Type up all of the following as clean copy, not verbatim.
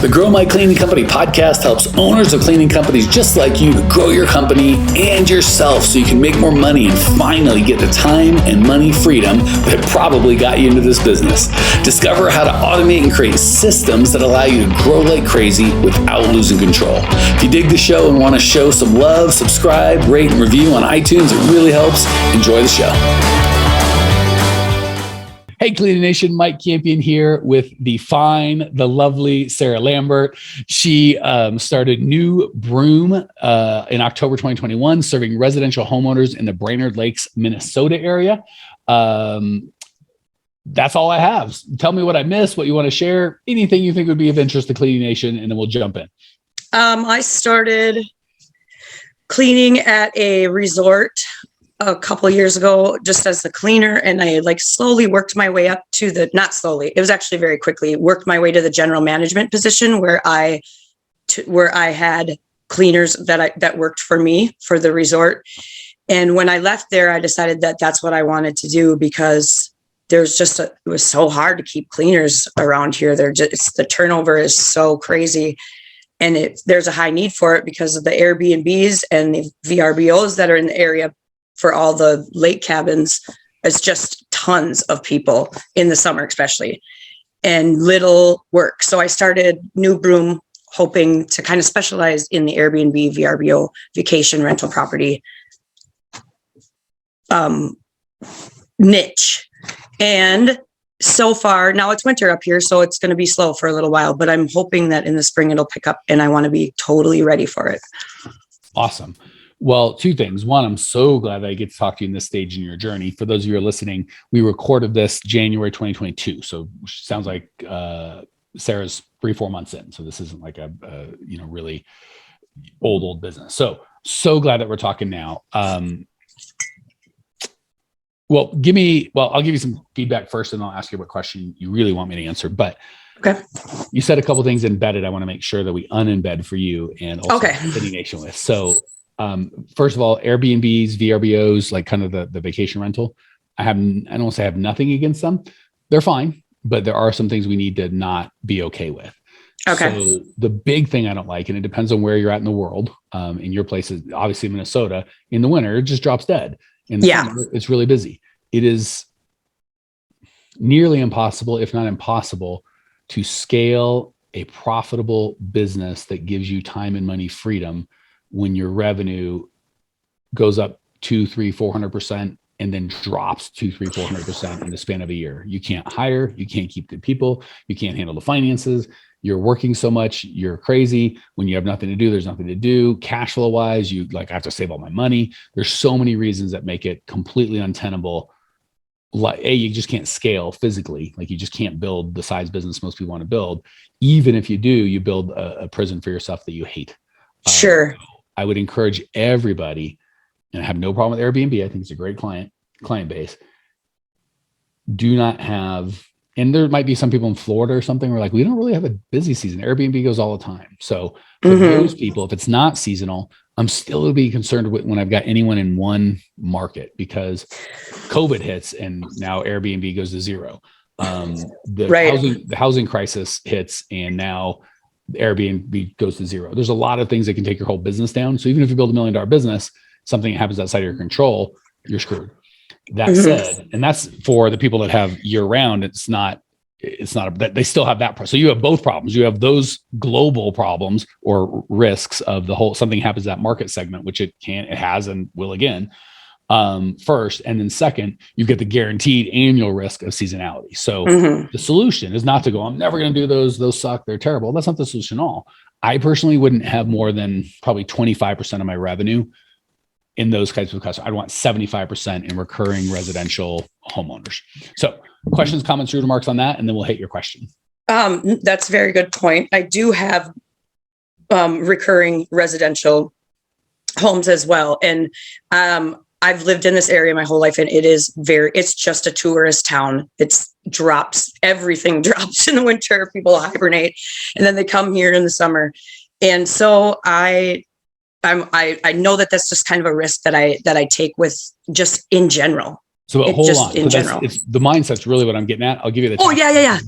The Grow My Cleaning Company podcast helps owners of cleaning companies just like you to grow your company and yourself so you can make more money and finally get the time and money freedom that probably got you into this business. Discover how to automate and create systems that allow you to grow like crazy without losing control. If you dig the show and want to show some love, subscribe, rate, and review on iTunes. It really helps. Enjoy the show. Hey, Cleaning Nation, Mike Campion here with the lovely Sarah Lambert. She started New Broom in October 2021, serving residential homeowners in the Brainerd Lakes, Minnesota area. That's all I have. Tell me what I missed, what you want to share, anything you think would be of interest to Cleaning Nation, and then we'll jump in. I started cleaning at a resort a couple of years ago, just as a cleaner. And I slowly worked my way up to not slowly, it was actually very quickly, worked my way to the general management position where I had cleaners that worked for me for the resort. And when I left there, I decided that that's what I wanted to do because it was so hard to keep cleaners around here. The turnover is so crazy. And there's a high need for it because of the Airbnbs and the VRBOs that are in the area for all the lake cabins. It's just tons of people in the summer, especially, and little work. So I started New Broom hoping to kind of specialize in the Airbnb, VRBO, vacation rental property niche. And so far, now it's winter up here, so it's going to be slow for a little while, but I'm hoping that in the spring it'll pick up and I want to be totally ready for it. Awesome. Well, two things. One, I'm so glad that I get to talk to you in this stage in your journey. For those of you who are listening, we recorded this January 2022. So sounds like Sarah's 3-4 months in. So this isn't like a really old business. So glad that we're talking now. I'll give you some feedback first and I'll ask you what question you really want me to answer. But okay. You said a couple of things embedded. I want to make sure that we unembed for you and also Cleaning Nation with. So first of all, Airbnbs, VRBOs, like kind of the vacation rental. I don't want to say I have nothing against them. They're fine, but there are some things we need to not be okay with. Okay. So the big thing I don't like, and it depends on where you're at in the world. In your place is obviously Minnesota. In the winter, it just drops dead. In the summer, it's really busy. It is nearly impossible, if not impossible, to scale a profitable business that gives you time and money freedom when your revenue goes up 200, 300, 400% and then drops 200, 300, 400% in the span of a year. You can't hire, you can't keep good people, you can't handle the finances. You're working so much, you're crazy. When you have nothing to do, there's nothing to do. Cash flow wise, I have to save all my money. There's so many reasons that make it completely untenable. You just can't scale physically. You just can't build the size business most people want to build. Even if you do, you build a prison for yourself that you hate. Sure. I would encourage everybody, and I have no problem with Airbnb. I think it's a great client base. Do not have, and there might be some people in Florida or something where we don't really have a busy season. Airbnb goes all the time. So for those people, if it's not seasonal, I'm still be concerned with when I've got anyone in one market because COVID hits and now Airbnb goes to zero. The housing crisis hits and now Airbnb goes to zero. There's a lot of things that can take your whole business down. So even if you build $1 million business, something happens outside of your control, you're screwed. That said, and that's for the people that have year round, it's not that they still have that. So you have both problems. You have those global problems or risks of the whole, something happens to that market segment, which it has and will again, first. And then second, you get the guaranteed annual risk of seasonality. So the solution is not to go, I'm never going to do those. Those suck. They're terrible. That's not the solution at all. I personally wouldn't have more than probably 25% of my revenue in those kinds of customers. I'd want 75% in recurring residential homeowners. So questions, comments, remarks on that, and then we'll hit your question. That's a very good point. I do have recurring residential homes as well. And I've lived in this area my whole life, and it's just a tourist town. Everything drops in the winter. People hibernate, and then they come here in the summer. And so I know that that's just kind of a risk that I take with just in general. So but It hold just on. in So general. it's the mindset's really what I'm getting at. I'll give you the Oh, yeah.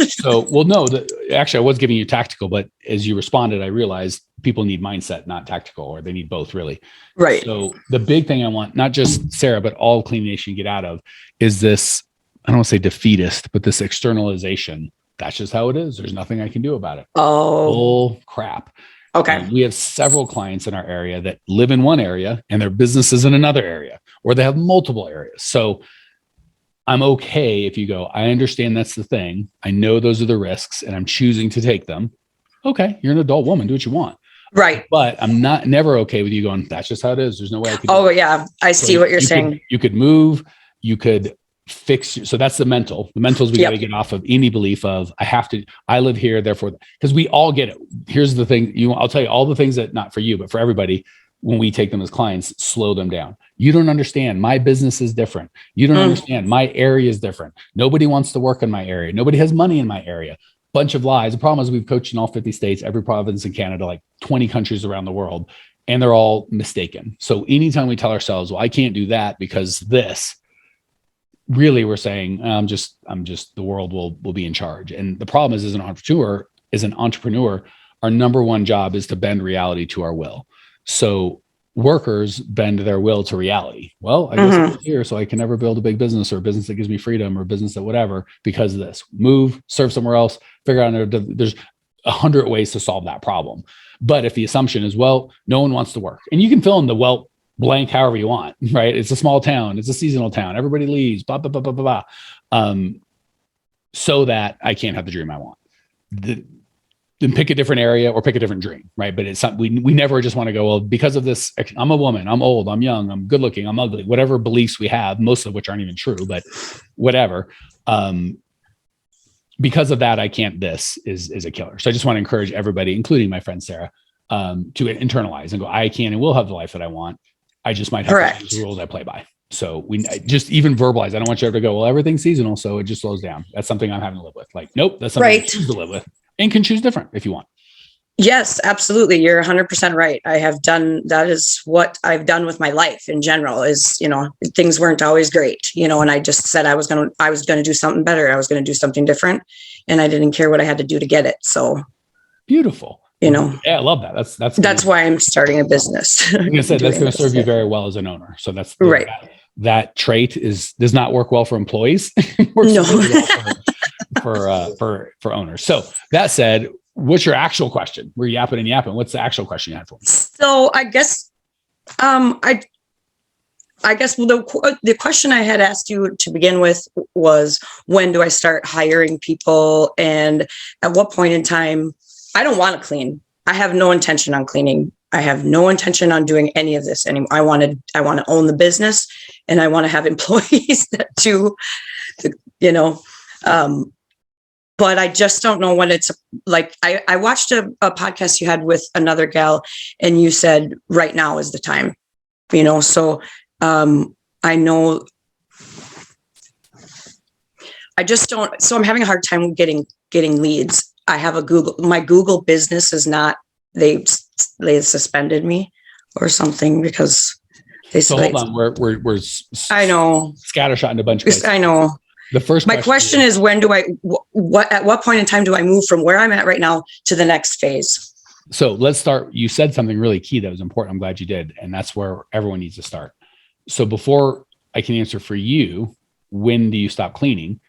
So, well, no, actually, I was giving you tactical, but as you responded, I realized people need mindset, not tactical, or they need both, really. Right. So, the big thing I want, not just Sarah, but all Clean Nation get out of is this, I don't want to say defeatist, but this externalization. That's just how it is. There's nothing I can do about it. Oh, Bull crap. okay. We have several clients in our area that live in one area and their business is in another area, or they have multiple areas. So, I'm okay if you go, I understand that's the thing. I know those are the risks and I'm choosing to take them. Okay, you're an adult woman, do what you want. Right. But I'm never okay with you going, that's just how it is. There's no way I can. Oh, yeah. I see what you're saying. You could move, you could fix. So that's the mental. The mental is we got to get off of any belief of I live here, therefore, because we all get it. Here's the thing. I'll tell you all the things that not for you, but for everybody, when we take them as clients, slow them down. You don't understand. My business is different. You don't understand. My area is different. Nobody wants to work in my area. Nobody has money in my area. Bunch of lies. The problem is we've coached in all 50 states, every province in Canada, like 20 countries around the world, and they're all mistaken. So anytime we tell ourselves, well, I can't do that because this, really we're saying, I'm just the world will be in charge. And the problem is, as an entrepreneur, our number one job is to bend reality to our will. So workers bend their will to reality. Well, I guess I'm here, so I can never build a big business or a business that gives me freedom or a business that whatever, because of this. Move, serve somewhere else, figure out there's 100 ways to solve that problem. But if the assumption is, well, no one wants to work, and you can fill in the blank however you want, right? It's a small town, it's a seasonal town, everybody leaves, blah, blah, blah, blah, blah, blah. So that I can't have the dream I want. Then pick a different area or pick a different dream, right? But it's not, we never just want to go, well, because of this, I'm a woman, I'm old, I'm young, I'm good looking, I'm ugly, whatever beliefs we have, most of which aren't even true, but whatever. Because of that, I can't, this is a killer. So I just want to encourage everybody, including my friend Sarah, to internalize and go, I can and will have the life that I want. I just might have to change the rules I play by. So we just even verbalize. I don't want you ever to go, well, everything's seasonal, so it just slows down. That's something I'm having to live with. Like, nope, that's something you choose to live with and can choose different if you want. Yes, absolutely. You're 100% right. That is what I've done with my life in general is, things weren't always great, and I just said I was going to do something better. I was going to do something different, and I didn't care what I had to do to get it. So beautiful. Yeah, I love that. That's why I'm starting a business. Like I said, that's going to serve you very well as an owner. So that's right. That trait does not work well for employees. It works really well for owners. So that said, what's your actual question? We're yapping and yapping. What's the actual question you had for me? So I guess, the question I had asked you to begin with was, when do I start hiring people? And at what point in time? I don't want to clean. I have no intention on cleaning. I have no intention on doing any of this anymore. I want to own the business, and I want to have employees that do, but I just don't know when it's like. I watched a podcast you had with another gal, and you said right now is the time, so I know. I just don't. So I'm having a hard time getting leads. I have my Google business is not, they suspended me or something because they said, hold on, we're I know scattershot in a bunch of places. I know. The first, my question is when do at what point in time do I move from where I'm at right now to the next phase? So let's start. You said something really key that was important. I'm glad you did. And that's where everyone needs to start. So before I can answer for you, when do you stop cleaning?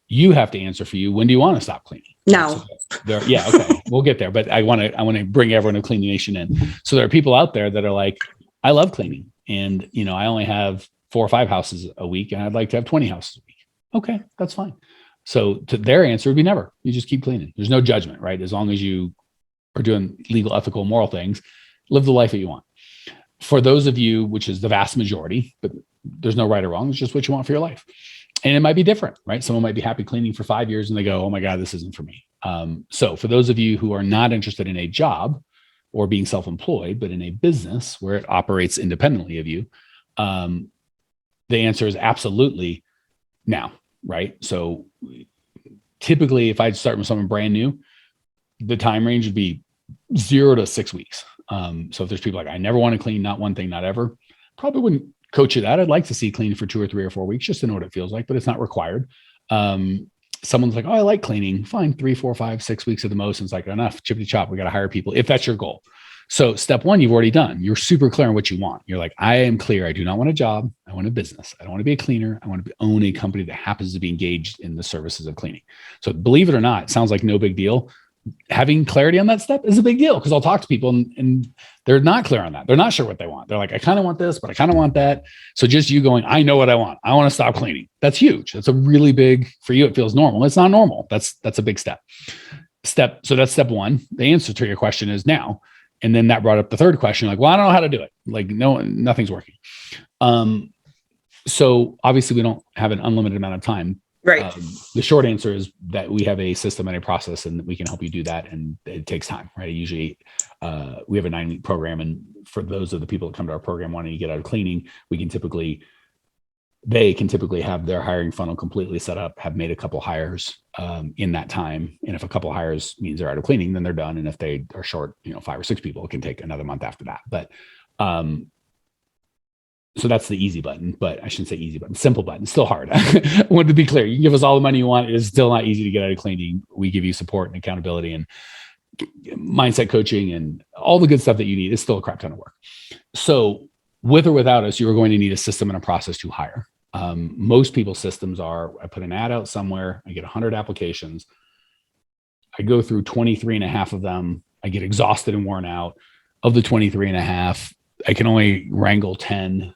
You have to answer for you. When do you want to stop cleaning? Now. So yeah. Okay. We'll get there, but I want to bring everyone to Clean the Nation in. So there are people out there that are like, I love cleaning, and I only have 4 or 5 houses a week, and I'd like to have 20 houses a week. Okay, that's fine. So to their answer would be never. You just keep cleaning. There's no judgment, right? As long as you are doing legal, ethical, moral things, live the life that you want. For those of you, which is the vast majority, but there's no right or wrong. It's just what you want for your life. And it might be different, right? Someone might be happy cleaning for 5 years and they go, oh my God, this isn't for me. So for those of you who are not interested in a job or being self-employed, but in a business where it operates independently of you, the answer is absolutely now, right? So typically if I'd start with someone brand new, the time range would be 0 to 6 weeks. So if there's people like, I never want to clean, not one thing, not ever, probably wouldn't coach it out. I'd like to see cleaning for 2 or 3 or 4 weeks just to know what it feels like, but it's not required. Someone's like, oh, I like cleaning. Fine, 3, 4, 5, 6 weeks at the most. And it's like, enough, chippity chop. We got to hire people if that's your goal. So step one, you've already done. You're super clear on what you want. You're like, I am clear. I do not want a job. I want a business. I don't want to be a cleaner. I want to own a company that happens to be engaged in the services of cleaning. So believe it or not, it sounds like no big deal. Having clarity on that step is a big deal because I'll talk to people and they're not clear on that. They're not sure what they want. They're like, I kind of want this, but I kind of want that. So just you going, I know what I want. I want to stop cleaning. That's huge. That's a really big, for you, it feels normal. It's not normal. That's a big step. So that's step one. The answer to your question is now. And then that brought up the third question, like, well, I don't know how to do it. Like, no, nothing's working. So obviously we don't have an unlimited amount of time. Right. The short answer is that we have a system and a process and we can help you do that. And it takes time, right? Usually we have a 9-week program. And for those of the people that come to our program wanting to get out of cleaning, they can typically have their hiring funnel completely set up, have made a couple hires in that time. And if a couple hires means they're out of cleaning, then they're done. And if they are short, 5 or 6 people, it can take another month after that. But so that's the easy button, but I shouldn't say easy button, simple button. It's still hard. I want to be clear. You can give us all the money you want. It is still not easy to get out of cleaning. We give you support and accountability and mindset coaching and all the good stuff that you need. It's still a crap ton of work. So with or without us, you are going to need a system and a process to hire. Most people's systems are, I put an ad out somewhere, I get 100 applications. I go through 23 and a half of them. I get exhausted and worn out. Of the 23 and a half, I can only wrangle 10.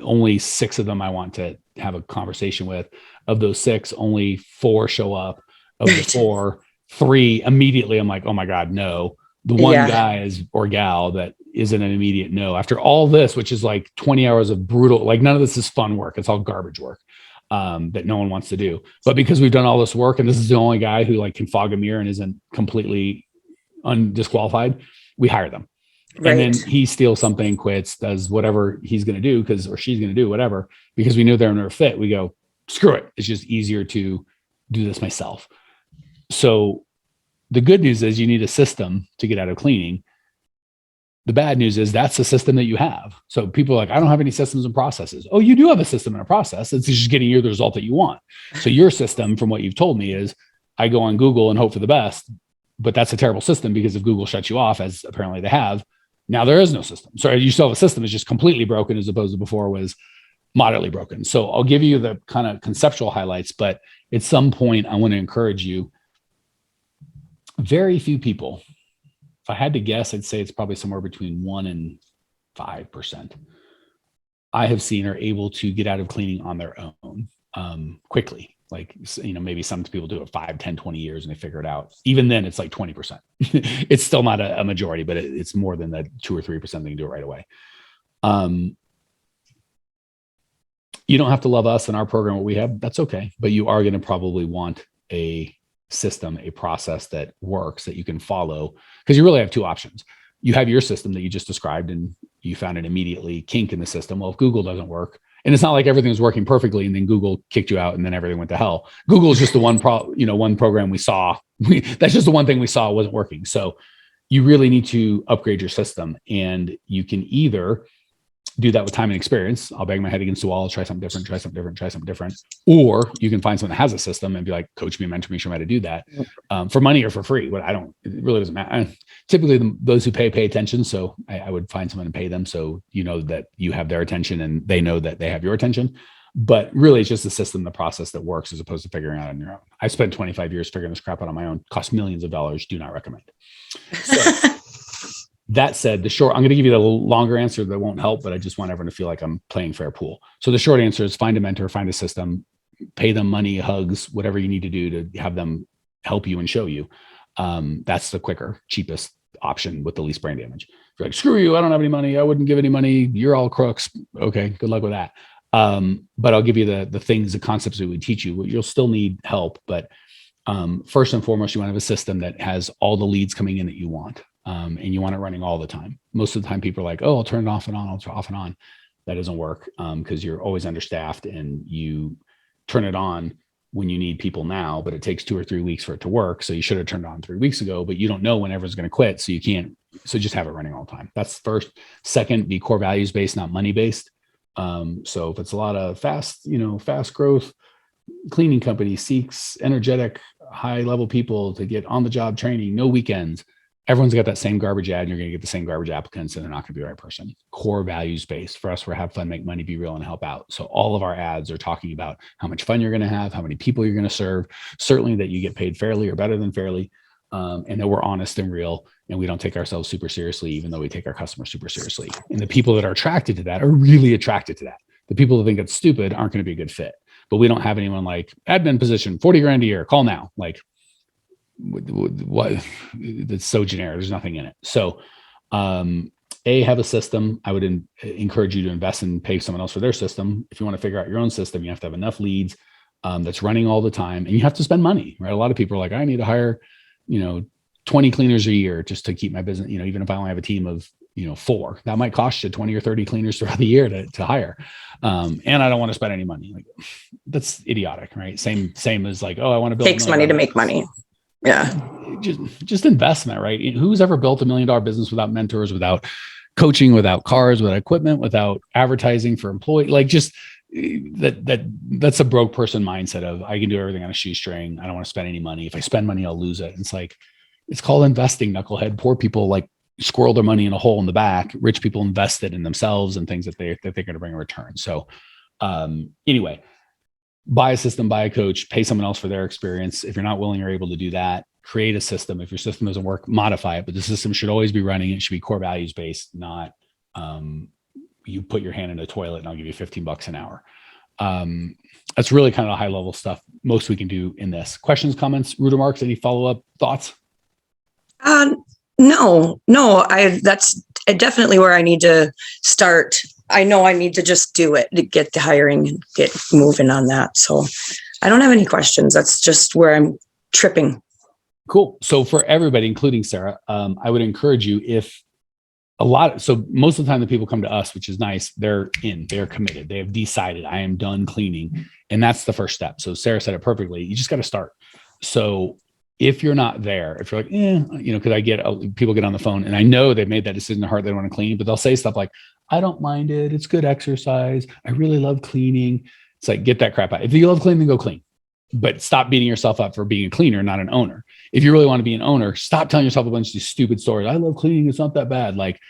Only 6 of them I want to have a conversation with. Of those 6, only 4 show up. Of the 4, 3 immediately I'm like, oh my God, no. The one guy or gal that isn't an immediate no. After all this, which is like 20 hours of brutal, like none of this is fun work. It's all garbage work that no one wants to do. But because we've done all this work and this is the only guy who like can fog a mirror and isn't completely undisqualified, we hire them. Right. And then he steals something, quits, does whatever he's going to do or she's going to do whatever, because we know they're never fit. We go, screw it. It's just easier to do this myself. So the good news is you need a system to get out of cleaning. The bad news is that's the system that you have. So people are like, I don't have any systems and processes. Oh, you do have a system and a process. It's just getting you the result that you want. So your system, from what you've told me, is I go on Google and hope for the best, but that's a terrible system because if Google shuts you off, as apparently they have, now there is no system. So you still have a system that's just completely broken as opposed to before was moderately broken. So I'll give you the kind of conceptual highlights, but at some point I want to encourage you. Very few people, if I had to guess, I'd say it's probably somewhere between 1% and 5%. I have seen are able to get out of cleaning on their own quickly. Like, maybe some people do it 5, 10, 20 years and they figure it out. Even then it's like 20%. It's still not a majority, but it's more than that 2 or 3% they can do it right away. You don't have to love us and our program, what we have, that's okay. But you are going to probably want a system, a process that works that you can follow, because you really have 2 options. You have your system that you just described and you found it immediately kink in the system. Well, if Google doesn't work, and it's not like everything was working perfectly and then Google kicked you out and then everything went to hell. Google is just the one program we saw. That's just the one thing we saw wasn't working. So you really need to upgrade your system, and you can either do that with time and experience. I'll bang my head against the wall, try something different. Or you can find someone that has a system and be like, coach me, mentor me, show me how to do that for money or for free. But it really doesn't matter. Typically those who pay attention. So I would find someone and pay them. So you know that you have their attention and they know that they have your attention. But really it's just the system, the process that works as opposed to figuring out on your own. I spent 25 years figuring this crap out on my own, cost millions of dollars. Do not recommend. So, that said, I'm going to give you the longer answer that won't help, but I just want everyone to feel like I'm playing fair pool. So the short answer is find a mentor, find a system, pay them money, hugs, whatever you need to do to have them help you and show you. That's the quicker, cheapest option with the least brain damage. If you're like, screw you, I don't have any money. I wouldn't give any money. You're all crooks. Okay, good luck with that. But I'll give you the things, the concepts that we teach you. You'll still need help, but first and foremost, you want to have a system that has all the leads coming in that you want. And you want it running all the time. Most of the time people are like, oh, I'll turn it off and on. I'll turn off and on. That doesn't work because you're always understaffed and you turn it on when you need people now, but it takes 2 or 3 weeks for it to work. So you should have turned it on 3 weeks ago, but you don't know when everyone's going to quit. So you can't, so just have it running all the time. That's first. Second, be core values based, not money based. So if it's a lot of fast growth cleaning company seeks energetic, high level people to get on the job training, no weekends, everyone's got that same garbage ad and you're going to get the same garbage applicants and they're not going to be the right person. Core values based for us, we're have fun, make money, be real, and help out. So all of our ads are talking about how much fun you're going to have, how many people you're going to serve, certainly that you get paid fairly or better than fairly. And that we're honest and real, and we don't take ourselves super seriously, even though we take our customers super seriously. And the people that are attracted to that are really attracted to that. The people that think it's stupid aren't going to be a good fit. But we don't have anyone like admin position, 40 grand a year, call now. Like, what? That's so generic. There's nothing in it. So, have a system. I would encourage you to invest and pay someone else for their system. If you want to figure out your own system, you have to have enough leads that's running all the time, and you have to spend money, right? A lot of people are like, I need to hire 20 cleaners a year just to keep my business, even if I only have a team of, 4, that might cost you 20 or 30 cleaners throughout the year to hire. And I don't want to spend any money. Like, that's idiotic, right? Same as like, oh, I want to build. Takes money to make money. Yeah. Just investment, right? Who's ever built $1 million business without mentors, without coaching, without cars, without equipment, without advertising for employees? Like, just that's a broke person mindset of, I can do everything on a shoestring. I don't want to spend any money. If I spend money, I'll lose it. It's like, it's called investing, knucklehead. Poor people like squirrel their money in a hole in the back. Rich people invest it in themselves and things that they're going to bring a return. So anyway, buy a system, buy a coach, pay someone else for their experience. If you're not willing or able to do that, create a system. If your system doesn't work, modify it. But the system should always be running. It should be core values based, not you put your hand in a toilet and I'll give you $15 an hour. That's really kind of high level stuff. Most we can do in this. Questions, comments, root remarks, any follow-up thoughts? No, that's definitely where I need to start. I know I need to just do it to get the hiring and get moving on that. So I don't have any questions. That's just where I'm tripping. Cool. So for everybody, including Sarah, I would encourage you so most of the time the people come to us, which is nice, they're committed. They have decided I am done cleaning. And that's the first step. So Sarah said it perfectly. You just got to start. So if you're not there, if you're like, cause I get people get on the phone and I know they've made that decision in their heart, they want to clean, but they'll say stuff like, I don't mind it. It's good exercise. I really love cleaning. It's like, get that crap out. If you love cleaning, go clean, but stop beating yourself up for being a cleaner, not an owner. If you really want to be an owner, stop telling yourself a bunch of these stupid stories. I love cleaning. It's not that bad. Like,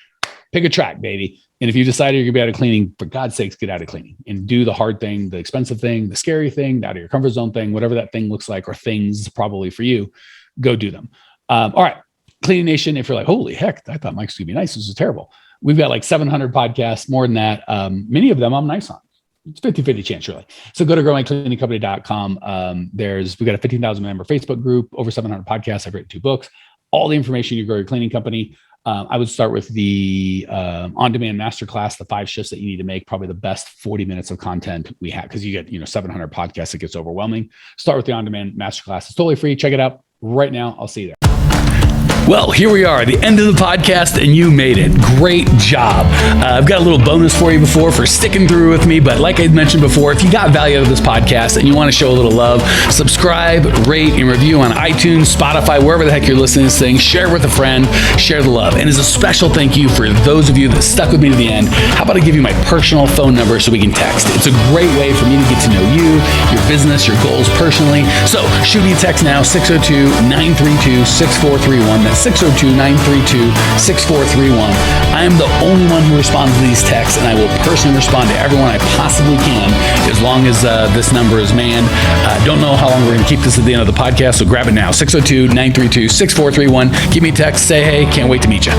pick a track, baby. And if you decided you're gonna be out of cleaning, for God's sakes, get out of cleaning and do the hard thing, the expensive thing, the scary thing, the out of your comfort zone thing, whatever that thing looks like, or things probably for you, go do them. All right. Cleaning Nation. If you're like, holy heck, I thought Mike's gonna be nice. This is terrible. We've got like 700 podcasts, more than that. Many of them I'm nice on. It's 50-50 chance, really. So go to growingcleaningcompany.com. We've got a 15,000 member Facebook group, over 700 podcasts. I've written 2 books, all the information you grow your cleaning company. I would start with the on-demand masterclass, the 5 shifts that you need to make, probably the best 40 minutes of content we have, because you get 700 podcasts. It gets overwhelming. Start with the on-demand masterclass. It's totally free. Check it out right now. I'll see you there. Well, here we are, the end of the podcast, and you made it. Great job. I've got a little bonus for you for sticking through with me, but like I mentioned before, if you got value out of this podcast and you want to show a little love, subscribe, rate, and review on iTunes, Spotify, wherever the heck you're listening to this thing. Share with a friend, share the love. And as a special thank you for those of you that stuck with me to the end, how about I give you my personal phone number so we can text? It's a great way for me to get to know you, your business, your goals personally. So shoot me a text now, 602-932-6431. That's 602-932-6431. I am the only one who responds to these texts, and I will personally respond to everyone I possibly can as long as this number is manned. Don't know how long we're going to keep this at the end of the podcast, so grab it now, 602-932-6431. Give me a text, say hey, can't wait to meet you.